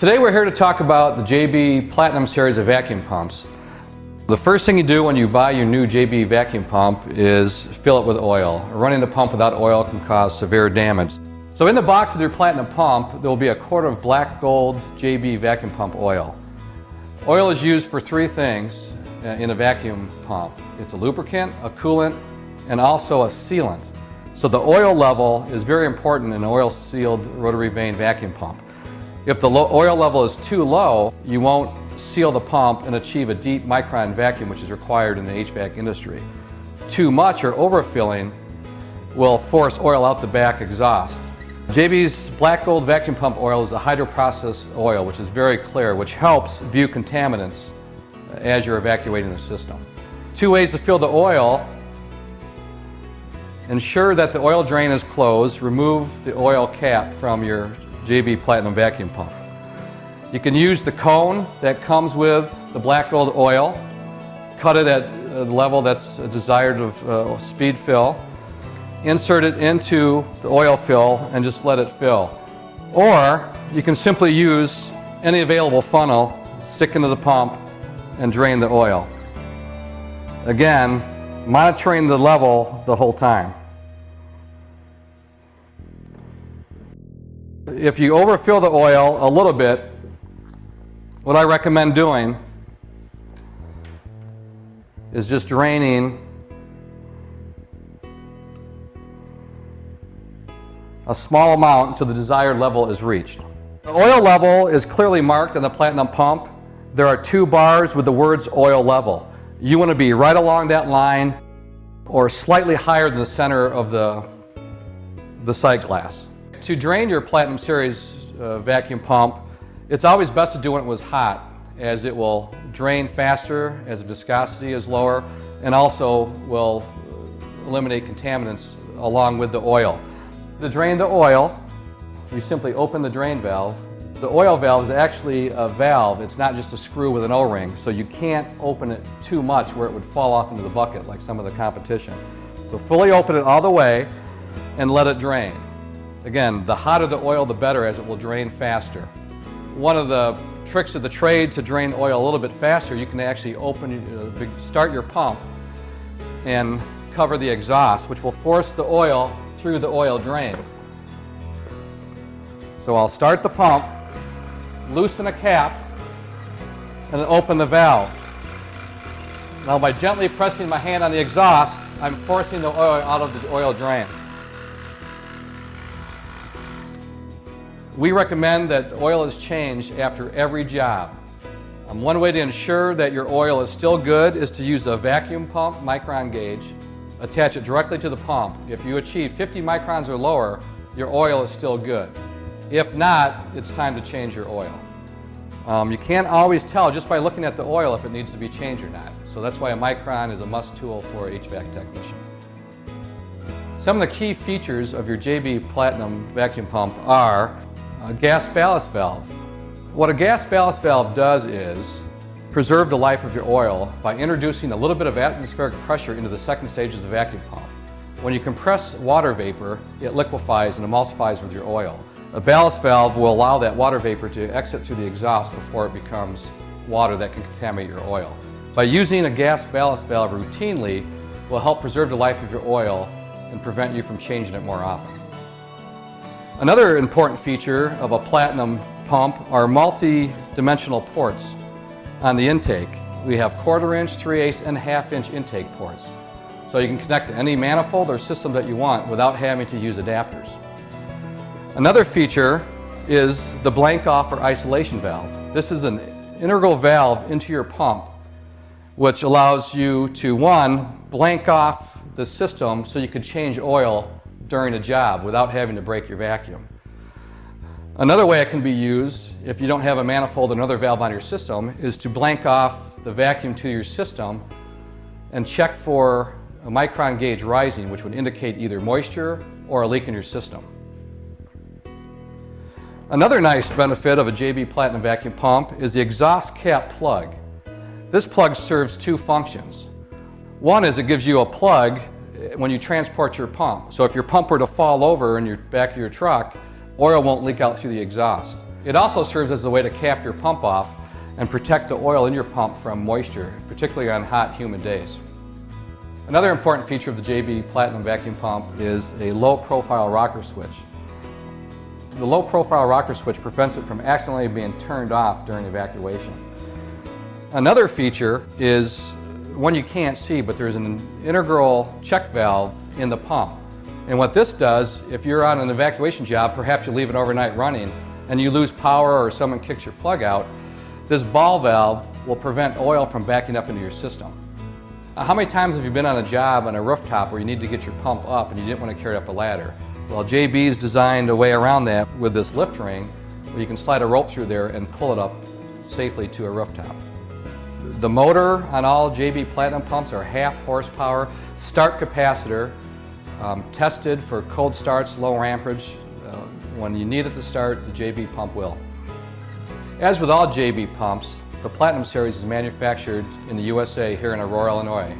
Today we're here to talk about the JB Platinum series of vacuum pumps. The first thing you do when you buy your new JB vacuum pump is fill it with oil. Running the pump without oil can cause severe damage. So in the box with your Platinum pump, there will be a quart of black gold JB vacuum pump oil. Oil is used for three things in a vacuum pump. It's a lubricant, a coolant, and also a sealant. So the oil level is very important in an oil-sealed rotary vane vacuum pump. If the oil level is too low, you won't seal the pump and achieve a deep micron vacuum, which is required in the HVAC industry. Too much or overfilling will force oil out the back exhaust. JB's Black Gold vacuum pump oil is a hydroprocessed oil, which is very clear, which helps view contaminants as you're evacuating the system. Two ways to fill the oil. Ensure that the oil drain is closed. Remove the oil cap from your JB Platinum vacuum pump. You can use the cone that comes with the Black Gold oil, cut it at a level that's desired of speed fill, insert it into the oil fill and just let it fill. Or you can simply use any available funnel, stick into the pump and drain the oil. Again, monitoring the level the whole time. If you overfill the oil a little bit, what I recommend doing is just draining a small amount until the desired level is reached. The oil level is clearly marked on the Platinum pump. There are two bars with the words oil level. You want to be right along that line or slightly higher than the center of the sight glass. To drain your Platinum series vacuum pump, it's always best to do when it was hot, as it will drain faster, as the viscosity is lower, and also will eliminate contaminants along with the oil. To drain the oil, you simply open the drain valve. The oil valve is actually a valve. It's not just a screw with an O-ring, so you can't open it too much where it would fall off into the bucket like some of the competition. So fully open it all the way and let it drain. Again, the hotter the oil, the better, as it will drain faster. One of the tricks of the trade to drain oil a little bit faster, you can actually start your pump and cover the exhaust, which will force the oil through the oil drain. So I'll start the pump, loosen a cap, and then open the valve. Now by gently pressing my hand on the exhaust, I'm forcing the oil out of the oil drain. We recommend that oil is changed after every job. One way to ensure that your oil is still good is to use a vacuum pump micron gauge. Attach it directly to the pump. If you achieve 50 microns or lower, your oil is still good. If not, it's time to change your oil. You can't always tell just by looking at the oil if it needs to be changed or not. So that's why a micron is a must tool for a HVAC technician. Some of the key features of your JB Platinum vacuum pump are a gas ballast valve. What a gas ballast valve does is preserve the life of your oil by introducing a little bit of atmospheric pressure into the second stage of the vacuum pump. When you compress water vapor, it liquefies and emulsifies with your oil. A ballast valve will allow that water vapor to exit through the exhaust before it becomes water that can contaminate your oil. By using a gas ballast valve routinely will help preserve the life of your oil and prevent you from changing it more often. Another important feature of a Platinum pump are multi-dimensional ports on the intake. We have 1/4 inch, 3/8, and 1/2 inch intake ports. So you can connect to any manifold or system that you want without having to use adapters. Another feature is the blank off or isolation valve. This is an integral valve into your pump, which allows you to, one, blank off the system so you could change oil during a job without having to break your vacuum. Another way it can be used, if you don't have a manifold or another valve on your system, is to blank off the vacuum to your system and check for a micron gauge rising, which would indicate either moisture or a leak in your system. Another nice benefit of a JB Platinum vacuum pump is the exhaust cap plug. This plug serves two functions. One is it gives you a plug when you transport your pump. So if your pump were to fall over in your back of your truck, oil won't leak out through the exhaust. It also serves as a way to cap your pump off and protect the oil in your pump from moisture, particularly on hot, humid days. Another important feature of the JB Platinum vacuum pump is a low-profile rocker switch. The low-profile rocker switch prevents it from accidentally being turned off during evacuation. Another feature is one you can't see, but there's an integral check valve in the pump. And what this does, if you're on an evacuation job, perhaps you leave it overnight running, and you lose power or someone kicks your plug out, this ball valve will prevent oil from backing up into your system. How many times have you been on a job on a rooftop where you need to get your pump up and you didn't want to carry it up a ladder? Well, JB's designed a way around that with this lift ring where you can slide a rope through there and pull it up safely to a rooftop. The motor on all JB Platinum pumps are half horsepower, start capacitor, tested for cold starts, low amperage. When you need it to start, the JB pump will. As with all JB pumps, the Platinum series is manufactured in the USA here in Aurora, Illinois.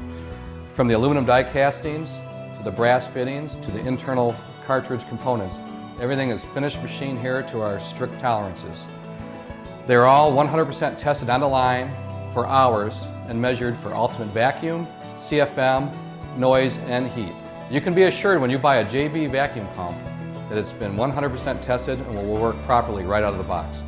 From the aluminum die castings, to the brass fittings, to the internal cartridge components, everything is finished machine here to our strict tolerances. They're all 100% tested on the line for hours and measured for ultimate vacuum, CFM, noise, and heat. You can be assured when you buy a JB vacuum pump that it's been 100% tested and will work properly right out of the box.